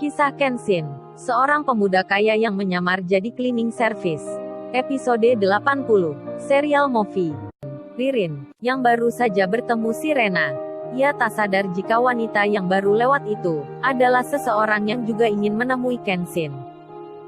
Kisah Kenshin, seorang pemuda kaya yang menyamar jadi cleaning service. Episode 80, Serial Movie. Ririn, yang baru saja bertemu si Rena. Ia tak sadar jika wanita yang baru lewat itu, adalah seseorang yang juga ingin menemui Kenshin.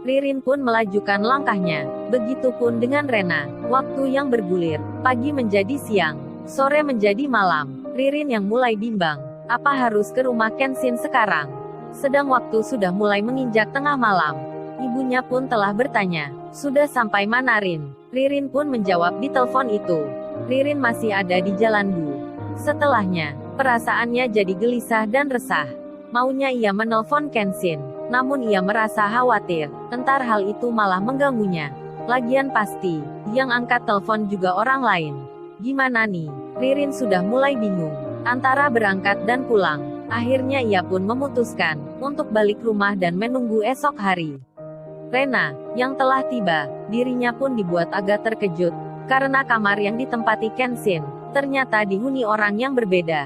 Ririn pun melajukan langkahnya, begitupun dengan Rena. Waktu yang bergulir, pagi menjadi siang, sore menjadi malam. Ririn yang mulai bimbang, apa harus ke rumah Kenshin sekarang? Sedang waktu sudah mulai menginjak tengah malam. Ibunya pun telah bertanya, sudah sampai mana Rin? Ririn pun menjawab di telepon itu. Ririn masih ada di Jalan Bu. Setelahnya, perasaannya jadi gelisah dan resah. Maunya ia menelpon Kenshin, namun ia merasa khawatir, entar hal itu malah mengganggunya. Lagian pasti, yang angkat telepon juga orang lain. Gimana nih? Ririn sudah mulai bingung, antara berangkat dan pulang. Akhirnya ia pun memutuskan untuk balik rumah dan menunggu esok hari. Rena, yang telah tiba, dirinya pun dibuat agak terkejut, karena kamar yang ditempati Kenshin, ternyata dihuni orang yang berbeda.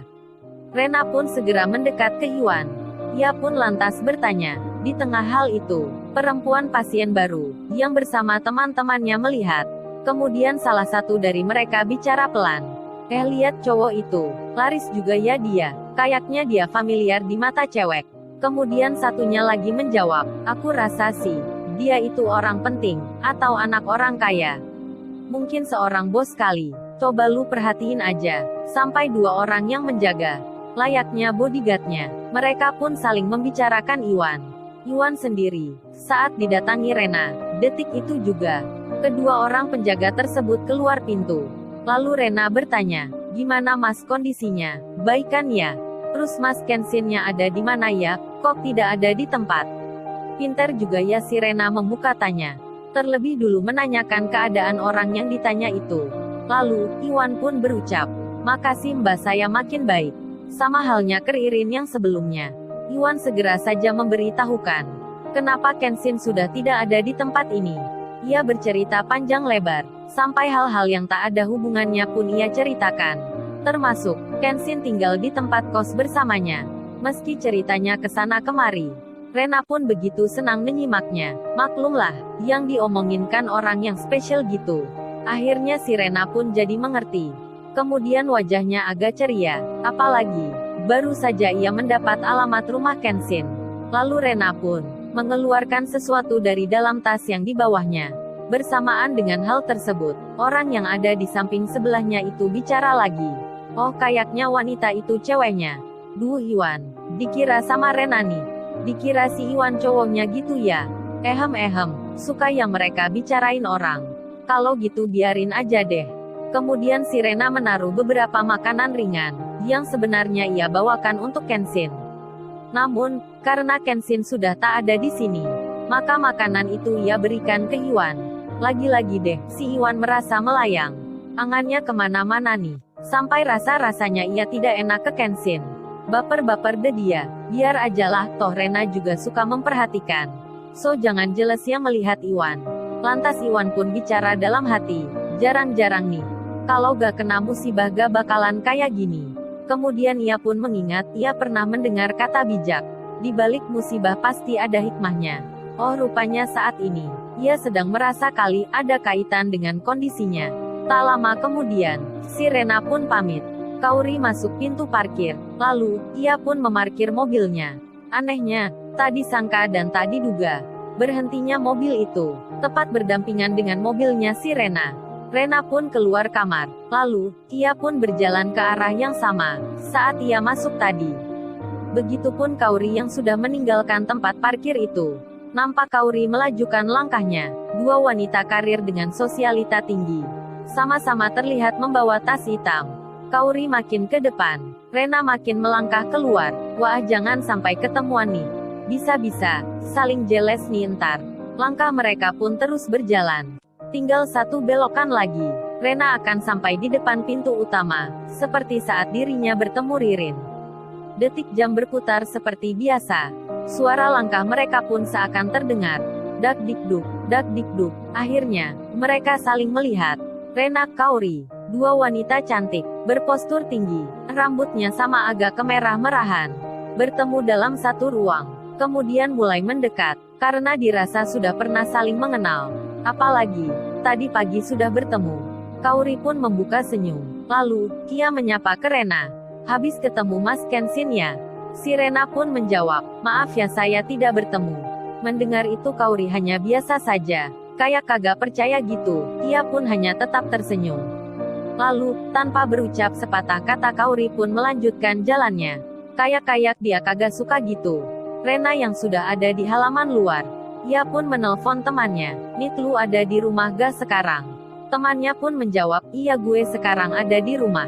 Rena pun segera mendekat ke Hyuan. Ia pun lantas bertanya, di tengah hal itu, perempuan pasien baru, yang bersama teman-temannya melihat. Kemudian salah satu dari mereka bicara pelan. Lihat cowok itu, laris juga ya dia. Kayaknya dia familiar di mata cewek. Kemudian satunya lagi menjawab, aku rasa sih, dia itu orang penting, atau anak orang kaya. Mungkin seorang bos kali. Coba lu perhatiin aja, sampai 2 orang yang menjaga. Layaknya bodyguardnya. Mereka pun saling membicarakan Iwan. Iwan sendiri, saat didatangi Rena, detik itu juga. Kedua orang penjaga tersebut keluar pintu. Lalu Rena bertanya, gimana mas kondisinya? Baik kan ya? Terus mas Kenshin-nya ada di mana ya? Kok tidak ada di tempat? Pinter juga ya si Rena membuka tanya. Terlebih dulu menanyakan keadaan orang yang ditanya itu. Lalu, Iwan pun berucap, makasih mbak saya makin baik. Sama halnya ke Ririn yang sebelumnya. Iwan segera saja memberitahukan, kenapa Kenshin sudah tidak ada di tempat ini. Ia bercerita panjang lebar, sampai hal-hal yang tak ada hubungannya pun ia ceritakan. Termasuk, Kenshin tinggal di tempat kos bersamanya. Meski ceritanya kesana kemari, Rena pun begitu senang menyimaknya. Maklumlah, yang diomongin kan orang yang spesial gitu. Akhirnya si Rena pun jadi mengerti. Kemudian wajahnya agak ceria, apalagi, baru saja ia mendapat alamat rumah Kenshin. Lalu Rena pun mengeluarkan sesuatu dari dalam tas yang di bawahnya. Bersamaan dengan hal tersebut, orang yang ada di samping sebelahnya itu bicara lagi. Oh kayaknya wanita itu ceweknya. Duh Iwan, dikira sama Rena nih. Dikira si Iwan cowoknya gitu ya. Suka yang mereka bicarain orang. Kalau gitu biarin aja deh. Kemudian si Rena menaruh beberapa makanan ringan, yang sebenarnya ia bawakan untuk Kenshin. Namun, karena Kenshin sudah tak ada di sini, maka makanan itu ia berikan ke Iwan. Lagi-lagi deh, si Iwan merasa melayang. Angannya kemana-mana nih. Sampai rasa-rasanya ia tidak enak ke Kenshin. Baper-baper deh dia, biar ajalah, toh Rena juga suka memperhatikan. So jangan jelas ya melihat Iwan. Lantas Iwan pun bicara dalam hati, jarang-jarang nih. Kalau gak kena musibah gak bakalan kayak gini. Kemudian ia pun mengingat, ia pernah mendengar kata bijak. Di balik musibah pasti ada hikmahnya. Oh rupanya saat ini, ia sedang merasa kali ada kaitan dengan kondisinya. Tak lama kemudian, si Rena pun pamit. Kaori masuk pintu parkir, lalu, ia pun memarkir mobilnya. Anehnya, tak disangka dan tak diduga. Berhentinya mobil itu, tepat berdampingan dengan mobilnya si Rena. Rena pun keluar kamar, lalu, ia pun berjalan ke arah yang sama, saat ia masuk tadi. Begitupun Kaori yang sudah meninggalkan tempat parkir itu. Nampak Kaori melajukan langkahnya, 2 wanita karir dengan sosialita tinggi. Sama-sama terlihat membawa tas hitam. Kaori makin ke depan, Rena makin melangkah keluar. Wah jangan sampai ketemuan nih. Bisa-bisa, saling jeles nih entar. Langkah mereka pun terus berjalan. Tinggal 1 belokan lagi, Rena akan sampai di depan pintu utama, seperti saat dirinya bertemu Ririn. Detik jam berputar seperti biasa. Suara langkah mereka pun seakan terdengar. Dak dikduk, dak dikduk. Akhirnya, mereka saling melihat. Rena, Kaori, 2 wanita cantik, berpostur tinggi, rambutnya sama agak kemerah-merahan. Bertemu dalam satu ruang. Kemudian mulai mendekat, karena dirasa sudah pernah saling mengenal. Apalagi, tadi pagi sudah bertemu. Kaori pun membuka senyum. Lalu, Kia menyapa ke Rena. Habis ketemu Mas Kenshin ya? Si Rena pun menjawab, maaf ya saya tidak bertemu. Mendengar itu Kaori hanya biasa saja. Kayak kagak percaya gitu, Kia pun hanya tetap tersenyum. Lalu, tanpa berucap sepatah kata Kaori pun melanjutkan jalannya. Kayak dia kagak suka gitu. Rena yang sudah ada di halaman luar. Ia pun menelpon temannya, "Nit lu ada di rumah gak sekarang?" Temannya pun menjawab, "Iya gue sekarang ada di rumah."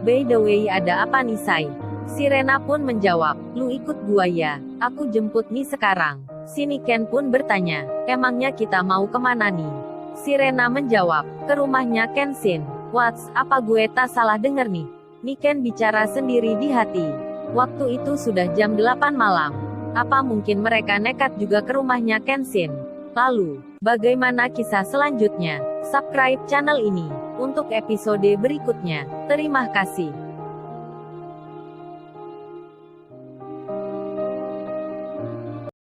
"By the way ada apa nih Say?" Si Rena pun menjawab, "Lu ikut gua ya, aku jemput nih sekarang." Si Niken pun bertanya, "Emangnya kita mau kemana nih?" Si Rena menjawab, "Ke rumahnya Kenshin." "What's, apa gue tak salah denger nih?" Niken bicara sendiri di hati. Waktu itu sudah jam 8 malam. Apa mungkin mereka nekat juga ke rumahnya Kenshin? Lalu, bagaimana kisah selanjutnya? Subscribe channel ini untuk episode berikutnya. Terima kasih.